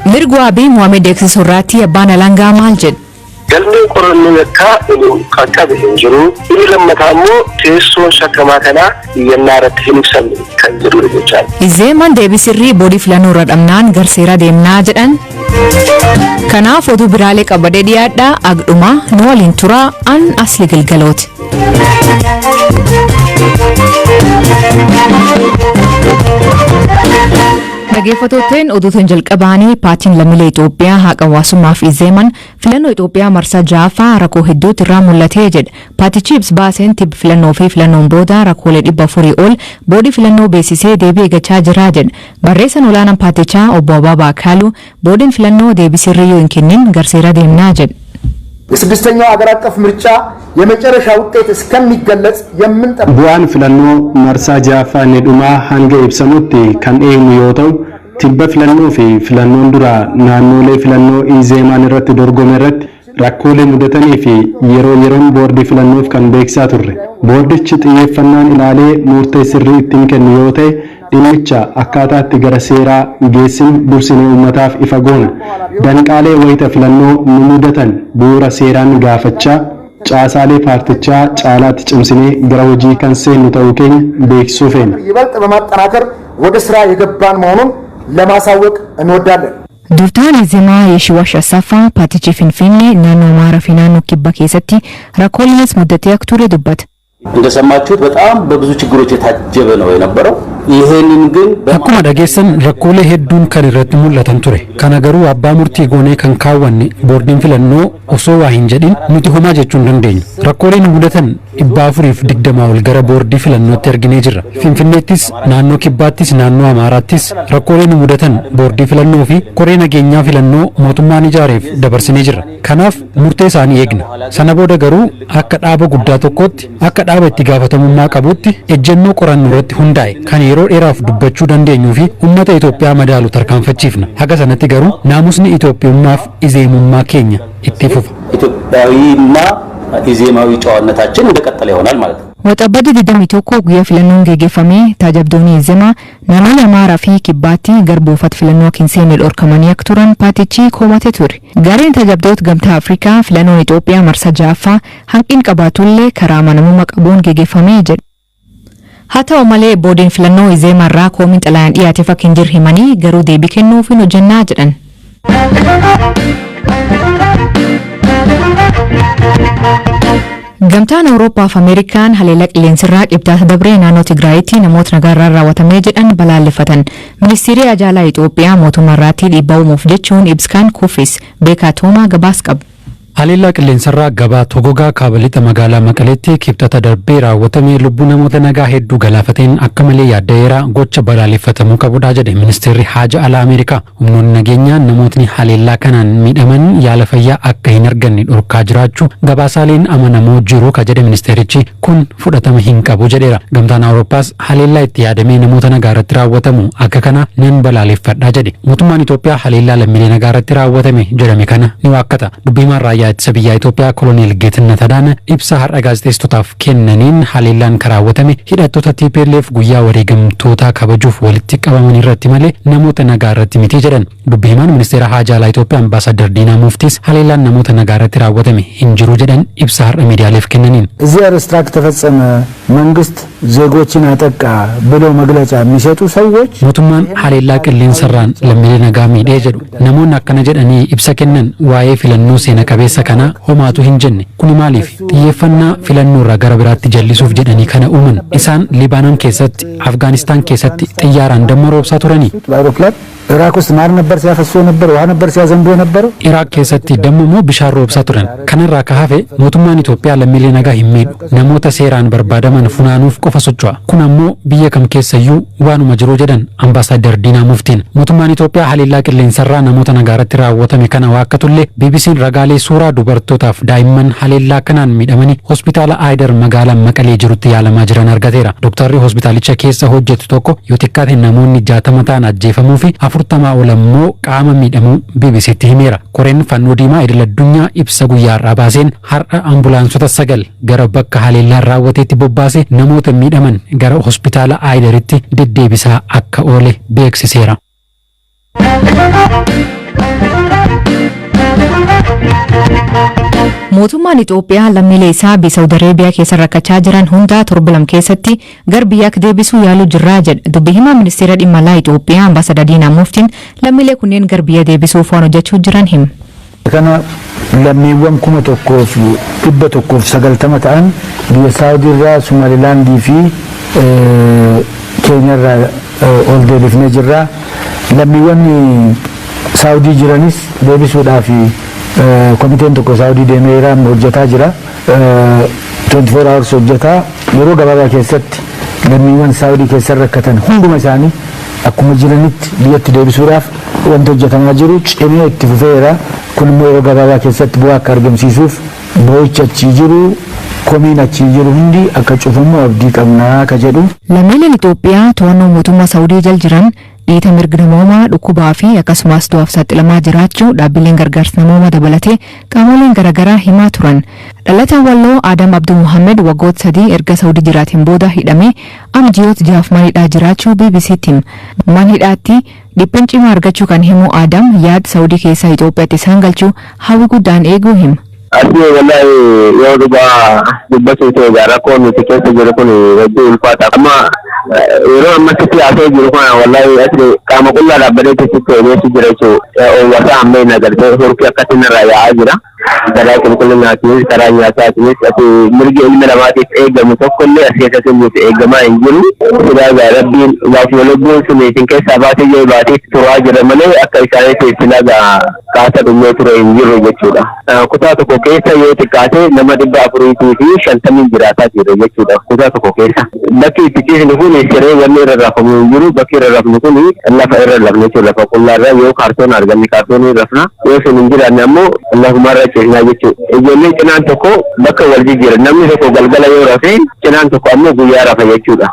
Mirgu Abiy Mohamed Eksorati Abbaan Alangaa maal jedhu? Galmeen qorannoo yakkaa kan qabe hin jiru. Inni lammataa immoo teessoon shakkamaa kanaa iyyannaa irratti hin ibsamne kan jedhudha jechaadha. Izeeman deebii sirrii boodii filannoo irra dhabnaan garseera deemnaa jedhan. Kanaaf oduu biraalee qabadee dhiyaadhaa agdhumaa nu waliin turaa an asli galgalooti. Dhaggeeffattootni oduutiin jalqabaanii paartiin lammiilee Itoophiyaa haqa hawaasummaa fi Izeeman filannoo Itoophiyaa marsaa ja'affaa rakkoo hedduutu irraa mul'atee jedha. Paartichi ibsa baaseen tibba filannoo fi filannoon booda rakkoolee 400 ol boodii filannoo beeksisee deebii eeggachaa jira jedha. Barreessaan olaanaan paartichaa obbo Abaabaa Akaaluu boodiin filannoo deebii sirrii yoo hin kennin garseera deemnaa jedha. የስድስተኛው ሀገር አቀፍ ምርጫ የመጨረሻ ውጤት እስከሚገለጽ የምንጠብቀው bu'aan filannoo marsaa ja'affaa inni dhumaa hanga ibsamutti kan eegnu yoo ta'u tibba filannoo fi filannoon dura naannolee filannoo Izeemaan irratti dorgome irratti rakkoolee mudatanii fi yeroo yeroon boordii filannoof kan beeksisaa turre. Boordichi xiyyeeffannaan ilaalee murtee sirrii ittiin kennu yoo ta'e dhimmicha akkaataatti gara seeraa geessin dursinee uummataaf ifa goona. Danqaalee wayita filannoo nu mudatan bu'uura seeraan gaafachaa caasaalee paartichaa caalaatti cimsinee gara hojii kan seennu ta'uu keenya beeksisuu feena. ይበልጥ በማጠናከር ወደ ስራ የገባን መሆኑን ለማሳወቅ እንወዳለን። Duftaan Izeemaa Yeshiwash Asaffaa paartichi Finfinnee naannoo Amaaraa fi naannoo Kibbaa keessatti rakkoolee mudatee akka ture dubbata. እንደሰማችሁት በጣም በብዙ ችግሮች የታጀበ ነው የነበረው። ይሄንን ግን akkuma dhageessan rakkoolee hedduun kan irratti mul'atan ture. Kana garuu abbaa murtii goonee kan kaawwanne boordiin filannoo osoo waa hin jedhin nuti homaa jechuu hin dandeenyu. Rakkooleen mudatan 420 ol gara boordii filannootti arginee jirra. Finfinneettis naannoo Kibbaattis naannoo Amaaraattis rakkooleen mudatan boordii filannoo fi koree nageenyaa filannoo mootummaan ijaareef dabarsinee jirra. Kanaaf murtee isaanii eegna. Sana booda garuu akka dhaaba guddaa tokkootti akka dhaaba itti gaafatamummaa qabutti ejjennoo qorannoo irratti hundaa'e kan yeroo dheeraaf dubbachuu dandeenyuu fi uummata Itoophiyaa madaalu tarkaanfachiifna. Haga sanatti garuu naamusni Itoophiyaaf izeemummaa keenya itti fufa. ኢትዮጵያዊና ኢዜማዊ ጨዋነታችን እንደቀጠለ ይሆናል ማለት ነው። Waxabajjii 21 guyyaa filannoon geggeeffamee taajabdoonni Izeemaa naannoo Amaaraa fi Kibbaatti garbuufata filannoo hin seenne dhorkamanii akka turan paartichi komatee ture. Gareen taajabdoota gamtaa Afrikaa filannoon Itoophiyaa marsaa ja'affaa hanqina qabaatullee karaa amanamummaa qabuun geggeeffamee jedha. Haa ta'u malee boodiin filannoo Izeemaa irraa komiin xalayaan dhiyaateef akka hin jirre himanii garuu deebii kennuuf hin hojjannaa jedhan. Gamtaan Awurooppaa fi Ameerikaan haleellaa qilleensarraa qibxata dabree naannoo Tigraayitti namoota nagaarraa raawwatamee jedhan balaaleffatan. Ministeerri Ajaalaa Itoophiyaa mootummaarratti dhiibbaa uumuuf jechuun ibsaan kuffis beekaa Toomaa gabaas qabu. haleellaa qilleensarraa gabaa togogaa kaabalixa magaalaa Maqaleetti kibxata darbee raawwatamee lubbuu namoota nagaa hedduu galaafateen akka malee yaadda'eera gocha balaaleffatamuu qabudha jedhe ministeerri Haajaa Alaa Ameerikaa. Humnoonni nageenyaa namootni haleellaa kanaan miidhaman yaala fayyaa akka hin arganne dhorkaa jiraachuu gabaasaaleen amanamoo jiru ka jedhe ministeerichi kun fudhatama hin qabu jedheera. Gamtaan Awurooppaas haleellaa itti yaadamee namoota nagaa irratti raawwatamu akka kana nan balaaleffadha jedhe. Mootummaan Itoophiyaa haleellaa lammiilee nagaa irratti raawwatame jedhame kana ni waakkata. Dubbiimaan raayyaa ittisa biyyaa Itoophiyaa Koloneel Geetannat Adaanaa ibsa har'a gaazexeessitootaaf kennaniin haleellaan raawwatame hidhattoota TPLF guyyaa wareegamtoota kabajuuf walitti qabaman irratti malee namoota nagaa irratti miti jedhan. Dubbiimaan ministeera Haajaa Alaa Itoophiyaa Ambaasaadar Diinaa Muuftiis haleellaan namoota nagaa irratti raawwatame hin jiru jedhan ibsa har'a miidiyaaleef kennaniin. እዚህ አብስትራክት ተፈጸመ መንግስት ዜጎችን አጠቃ ብለው መግለጫ የሚሰጡ ሰዎች mootummaan haleellaa qilleensarraan lammiilee nagaa miidhee jedhu namoonni akkana jedhanii ibsa kennan waa'ee filannoo seena qabeessa kana homaatu hin jenne kuni maaliif xiyyeeffannaa filannoo irraa gara biraatti jallisuuf jedhanii kana uuman isaan Libaanoon keessatti Afgaanistaan keessatti xiyyaaraan damma roobsaa turanii ኢራቅ ውስጥ ማር ነበር ሲያፈሱ ነበር ውሃ ነበር ሲያዘንቡ ነበር ኢራቅ keessatti dammoo bishaan roobsaa turan kanarraa ka hafe mootummaan Itoophiyaa lammiilee nagaa hin miidhu namoota seeraan barbaadaman funaanuuf qofa socho'a kun ammoo biyya kam keessayyuu waanuma jiru jedhan Ambaasaadar Diinaa Muuftiin. Mootummaan Itoophiyaa haleellaa qilleensarraa namoota nagaa irratti raawwatame kana waakkatullee BBC'n ragaalee suuraa dubartootaaf daa'imman haleellaa kanaan miidhamanii hospitaala Aayidar magaalaa Maqalee jirutti yaalamaa jiran argateera. Dooktarri hospitaalicha keessa hojjetu tokko yoo xiqqaate namoonni 60 ta'an ajjeefamuu fi 40 ol ammoo qaama miidhamuu BBC'tti himeera. Koreen fannoo diimaa idil addunyaa ibsa guyyaarraa baaseen har'a ambulaansota 9 gara bakka haleellaan raawwateetti bobbaase namoota miidhaman gara hospitaala Aayidaritti deddeebisaa akka oole beeksiseera. Mootummaan Itoophiyaa lammiilee isaa biyya Saawud Arabiyaa keessa rakkachaa jiran hunda torba lama keessatti gara biyyaatti deebisuu yaaluu jirra jedha. Dubbi himaa ministeera dhimma alaa Itoophiyaa Ambaasaadar Diinaa Muftiin lammiilee kunneen gara biyya deebisuuf waan hojjechaa jiran hima. Kana lammiiwwan 1,190 ta'an biyya Saawud irraa Somaalilaandii fi Keeniyaa irraa ol deebifnee jirra. Lammiiwwan Saawudii jiranis deebisuudhaaf komiteen tokko Saawudii deemee Iraan hojjetaa jira. 24 hours hojjetaa yeroo gabaabaa keessatti lammiiwwan Saawudii keessa rakkatan hunduma isaanii akkuma jiranitti biyyatti deebisuudhaaf wanti hojjetamaa jiru cimee itti fufeera. Kun immoo yeroo gabaabaa keessatti bu'aa akka argamsiisuuf boo'ichi achii jiru komiin achii jiru hundi akka cufamu abdii qabnaa ka jedhu. Lammiileen Itoophiyaa to'annoo mootummaa Saawudii jala jiran dhiita mirga namoomaa dhukkubaa fi akkasumas du'aaf saaxilamaa jiraachuu dhaabbileen gargaarsa namoomaa dabalatee qaamoleen garaagaraa himaa turan. Dhalataan Walloo Adam Abduu Muhammed waggoota 3 erga Saawudii jiraateen booda hidhamee ji'oota 6 mana hidhaa jiraachuu BBC'tti hima. Mana hidhaatti dhiphina cimaa argachuu kan himu Adam yaada Saawudii keessaa Itoophiyaatti isaan galchuu hawwii guddaan eeguu hima. Asii wallahi yoo dhugaa dubbachuu ta'e rakkoo nuti keessa jiru kun hedduu ulfaata. Amma yeroo ammatti haasa'ee jiru kana wallahi asii qaama qullaa dhaabbatee keessatti odeessu jira jechuudha. Wasa amma hin agartee horkii akkasiin irraa yaa'aa jira. Karaa qulqullinaatiinis karaa nyaataatiinis mirgi ilmi namaatiif eegamu tokkollee as keessatti nuti eegamaa hin jiru. Silaa rabbiin laafuma lubbuun suniitiin keessaa baatee yoo baatee turaa jira malee akka isaaniitiif silaa kaasa dhumee ture hin jirru jechuudha. Kutaa tokko keessa yoo xiqqaate nama 450 jiraataa jira jechuudha. Kutaa tokko keessa. Bakki itti ciisni kun siree wanni irra rafamu hin jiru. Bakki irra rafnu kun lafa irra rafne jechuudha. Lafa qullaarra yoo kaartoon arganne kaartoonii rafna. Yoo sun hin jiraanne ammoo lafumarra ciisnaa jechuudha. Ijoollee cinaan tokko bakka wal jijjiira. Namni tokko galgala yoo rafe cinaan tokko ammoo guyyaa rafa jechuudha.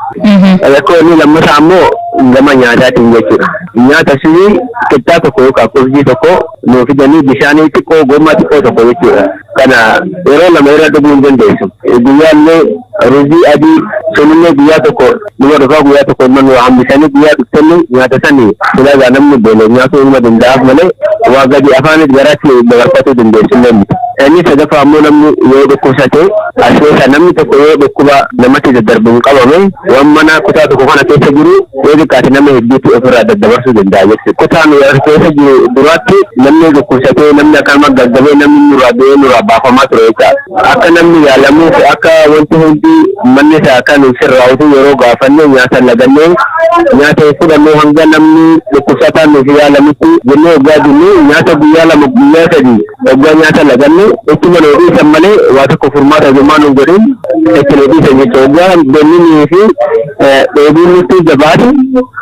Rakkoo inni lammataa ammoo gama nyaataatiin jechuudha. Nyaata sunii qixxaa tokko yookaan qurxii tokko nuu fidanii bishaanii xiqqoo gommaa xiqqoo tokko jechuudha. Kana yeroo lama irra dhuguu hin dandeessu. Guyyaallee ruuzii adii sunillee guyyaa tokko numa dhufaa guyyaa tokko immoo nu hambisanii guyyaa dhuftanii nyaata sanii silaagaa namni beela nyaatuu ilma danda'aaf malee waa gadi afaanis garaatti dabarfatuu dandeessu namni. Inni sadaffaa ammoo namni yoo dhukkubsate as keessa namni tokko yoo dhukkuba namatti daddarbuun qabame waan mana kutaa tokko kana keessa jiru yoo xiqqaate nama hedduutu ofirraa daddabarsuu danda'a jechuudha. Kutaan keessa jiru duraatti namni dhukkubsatee namni akkama gaggabee namni nurraa du'ee nurraa baafamaa ture jechuudha. Akka namni yaalamuuf akka wanti hundi manni isaa akka nu sirraa'utu yeroo gaafanne nyaata lagannee nyaata fudhannee hanga namni dhukkubsataan nuuf yaalamutti jennee waggaa jennee nyaata guyyaa lama guyyaa sadii waggaa nyaata lagannee itti mana dhiisan malee waa tokko furmaata jummaa nu godhin itti nu dhiisan jechuudha. Waggaa benninii fi dheebiin nutti jabaatu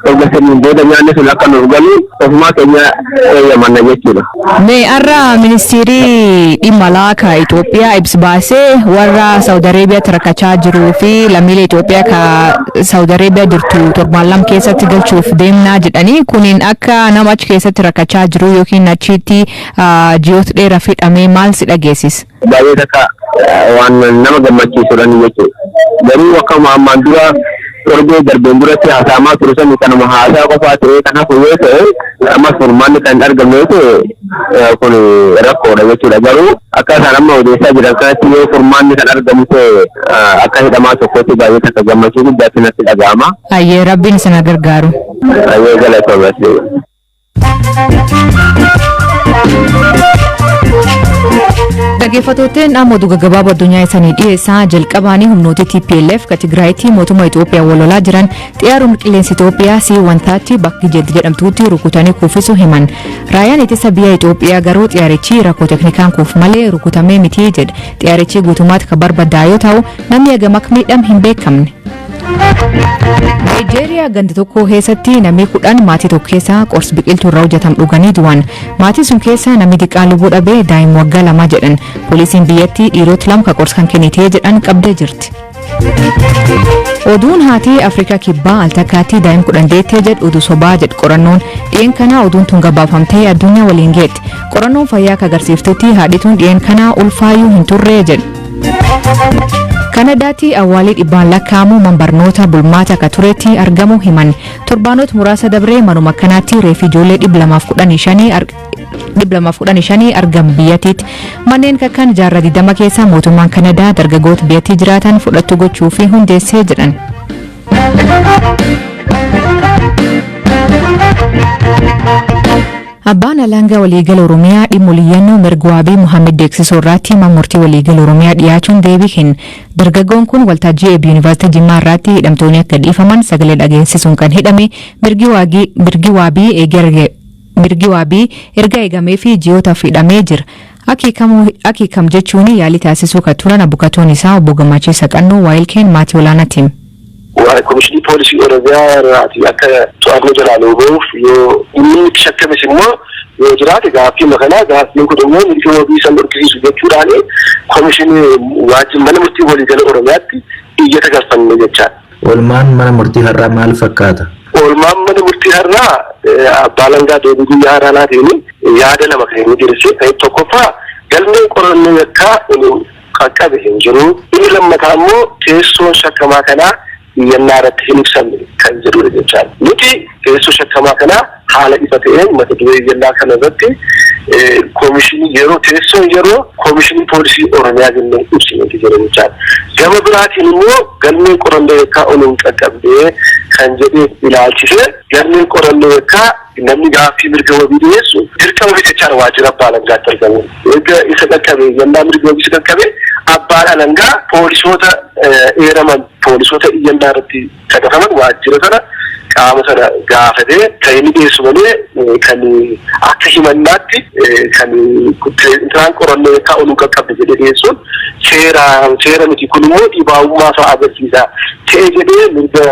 waggaa saniin booda nyaanni sun akka nuuf galu ofumaa keenya eeyyamanna jechuudha. Mee har'a ministeerri dhimma alaa ka Itoophiyaa ibsa baasee warra Saawud Arabiyaatti rakkachaa jiruu fi lammiilee Itoophiyaa ka Saawud Arabiyaa jirtu torbaan lama keessatti galchuuf deemnaa jedhanii kuniin akka nama achi keessatti rakkachaa jiru yookiin achitti ji'oota dheeraa hidhamee maal si dhageessisa? Baay'ee takka waan nama gammachiisudhaan jechuudha. Garuu akkuma ammaan dura torbee darbeen duratti haasa'amaa ture sanii kanuma haasaa qofaa ta'ee kanaaf yoo ta'e ammas furmaanni kan argamu yoo ta'e kun rakkoodha jechuudha. Garuu akka isaan amma odeessaa jiran kanatti yoo furmaanni kan argamu ta'e akka hidhamaa tokkotti baay'ee takka gammachuu guddaatti natti dhaga'ama. Ayyee rabbiin isin gargaaru. Ayyee galatoomaa. Dhaggeeffattoonni amma oduu gaggabaaboo addunyaa isaanii dhiyeessaa jalqabaanii humnoota TPLF ka Tigraayitti mootummaa Itoophiyaa walolaa jiran xiyyaaronni qilleensa Itoophiyaa C-130 bakki jedhi jedhamtuutti rukutanii kuffisuu himan. Raayyaan ittisa biyya Itoophiyaa garuu xiyyaarichi rakkoo teknikaan kuuf malee rukutamee miti jedhe. Xiyyaarichi guutummaatti kan barbadaa'e yoo ta'u namni hagam akka miidhame hin beekamne. Nigeeriyaa ganda tokko keessatti namni 10 maatii tokko keessaa qorsa biqiltuu irraa hojjetamu dhuganii du'an. Maatii sun keessaa namni xiqqaan lubbuu dhabee daa'ima waggaa 2 jedhan. Poolisiin biyyattii dhiirota 2 ka qorsa kan kennitee jedhan qabdee jirti. Oduun haati Afrikaa kibbaa al takkaatti daa'ima 10 deettee jedhu oduu sobaa jedhu qorannoon dhiyeen kanaa oduun tun gabaafamtee addunyaa waliin geetti. Qorannoon fayyaa ka agarsiiftutti haadhituun dhiyeen kanaa ulfaayyuu hin turree jedhu. Kanadaatti awwaalii dhibbaan lakkaa'amu manbarnoota bulmaata akka turetti argamu himan. Torbaanota muraasa dabree manuma kanaatti reeffi ijoollee 215 argamu biyyattiitti. Manneen kakkan jaarraa 20 keessa mootummaan Kanadaa dargaggoota biyyattii jiraatan fudhattu gochuu fi hundeessee jedhan. Abbaan alangaa waliigala Oromiyaa dhimma liyyannoo mirga waabii Muhammad Deeksisoo irratti murtii waliigala Oromiyaa dhiyaachuun deebii kenne. Dargaggoon kun waltajjii Eebbi Yuunivarsiitii Jimmaa irratti hidhamtoonni akka dhiifaman sagalee dhageessisuun kan hidhame mirgi waabii erga eegamee fi ji'ootaaf hidhamee jira. Akkiikam jechuun yaalii taasisuu kan turan abukatoon isaa obbo Gammachiisa Qannoo Waayilkeen maatii olaanaatiim. Komishinii poolisii Oromiyaa irraati akka to'annoo jalaan oofuuf yoo inni shakkames immoo yoo jiraate gaaffii makanaa gaaffiin kun immoo mirga wabii san dhorkisiisu jechuudhaan komishinii mana murtii waliigala Oromiyaatti iyyata galfanne jechaadha. Oolmaan mana murtii har'aa maal fakkaata? Oolmaan mana murtii har'aa abbaa alangaa deebii guyyaa har'aa laateen yaada lama kan inni dhiyeesse ta'e tokkoffaa galmeen qorannoo yakkaa qaqqabe hin jiru. Inni lammataa immoo teessoon shakkamaa kanaa iyyannaa irratti hin ibsamne kan jedhudha jechaadha. Nuti teessoo shakkamaa kanaa haala ifa ta'een mata duree iyyannaa kana irratti komishinii poolisii Oromiyaa jennee ibsineeti jira jechaadha. Gama biraatiin immoo galmeen qorannoo yakkaa oluun qaqqabdee kan jedhee ilaalchise galmeen qorannoo yakkaa namni gaaffii mirga wabii dhiyeessu dirqama jechaadha waajjira abbaa alangaatti argamu. Erga isa qaqqabe iyyannaa mirga wabii isa qaqqabe abbaan alangaa poolisoota eeraman poolisoota iyyannaa irratti caqasaman waajjira sana qaama sana gaafatee kan inni dhiyeessu malee kan akka himannaatti kan intiraan qorannoo yakkaa oluun qaqqabde jedhee dhiyeessuun seera miti kun immoo dhibaa'ummaa isaa agarsiisa ta'e jedhee mirga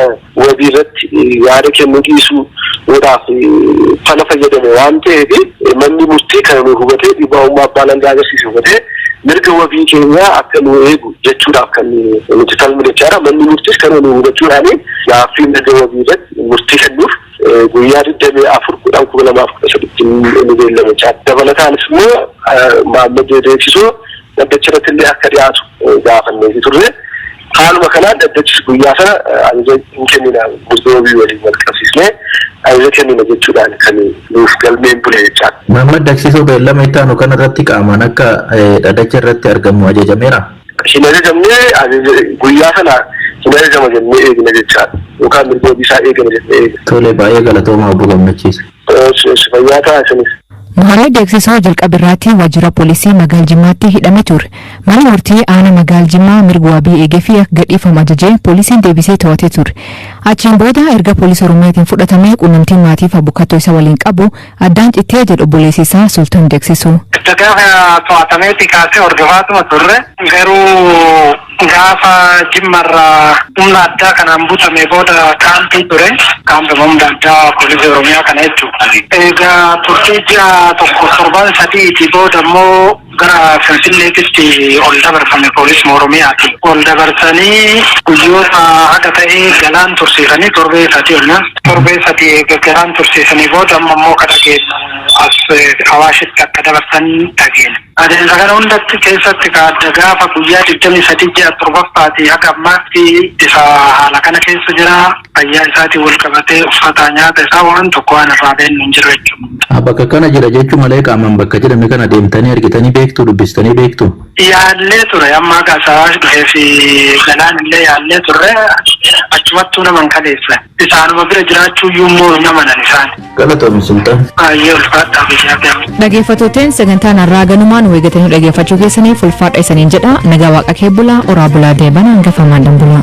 wabii irratti yaada kennuu dhiisuudhaaf fala fayyadame waan ta'eef manni murtii kan nu hubatee dhibaa'ummaa abbaa alangaa agarsiisu hubatee mirga wabii keenya akka nu eegu jechuudhaaf kan nuti falmu jechaadha. Manni murtiis kan nu hubachuudhaan gaaffii mirga wabii irratti murtii kennuuf guyyaa 24/2013 ni beellama jechaadha. Dabalataanis immoo Muhammad Deeksisoo dhaddacha irratti illee akka dhiyaatu gaafannee turre. Haaluma kanaan dhaddachi guyyaa sana ajaja hin kennina mirga wabii waliin wal qabsiisnee ajaja kennina jechuudhaan kan nuuf galmeen bule jechaadha. Muhammad Deeksisoo beellama itti aanu kana irratti qaamaan akka dhaddacha irratti argamu ajajameera? Hin ajajamne guyyaa sana hin ajajama jennee eegna jechaadha. Yookaan mirga wabii isaa eegna jennee eegna. Tole baay'ee galatoomaa obbo Gammachiisa. Fayyaa ta'a isinis. Muhammad Deeksisoo jalqabirraatti waajjira poolisii magaalaa Jimmaatti hidhamee ture. Mana murtii aanaa magaalaa Jimmaa mirga wabii eegee fi akka gadhiifamu ajajee poolisiin deebisee to'atee ture. Achiin booda erga poolisii Oromiyaatiin fudhatamee quunnamtii maatiif abukattoo isa waliin qabu addaan cittee jedhu obboleessi isaa Sultan Deeksisoo. Gaafa to'atameetti kaasee hordofaatuma turre garuu gaafa Jimmarraa humna addaa kanaan butame booda kaampii ture. Kaampii humna addaa poolisii Oromiyaa kana jechuudha. Egaa turtii ji'a tokko torban sadiitii booda immoo gara Finfinneetitti ol dabarfame poolisii Oromiyaati. Ol dabarsanii guyyoota haga ta'ee galaan tursiisanii torbee sadii galaan tursiisanii booda immoo kadhageessu as Awaashitti akka dabarsan dhageenya. Adeemsa kana hundatti keessatti kaadda gaafa guyyaa 23 ji'a torbaffaati haga ammaatti isa haala kana keessa jira. Fayyaa isaatiin wal qabatee uffata nyaata isaa waan tokko waan irraa beeknu hin jiru jechuudha. Bakka kana jira jechuun malee qaamaan bakka jedhame kana deemtanii argitanii beektu dubbistanii beektu? Yaallee ture amma gaasaa dhufee fi galaan illee yaallee turre achumattuu naman kaleessa. Isaanuma bira jiraachuu iyyuu namanan isaan. Galatoomi Sultan. Baay'ee ulfaadhaa biyyaa gahu. Dhaggeeffattootni sagantaan har'aa ganumaan eeggatanii dhaggeeffachuu keessaniif ulfaadha isaniin jedha. Nagaa waaqa kee bulaa oraa bulaa deebana hangafamaan dambulaa.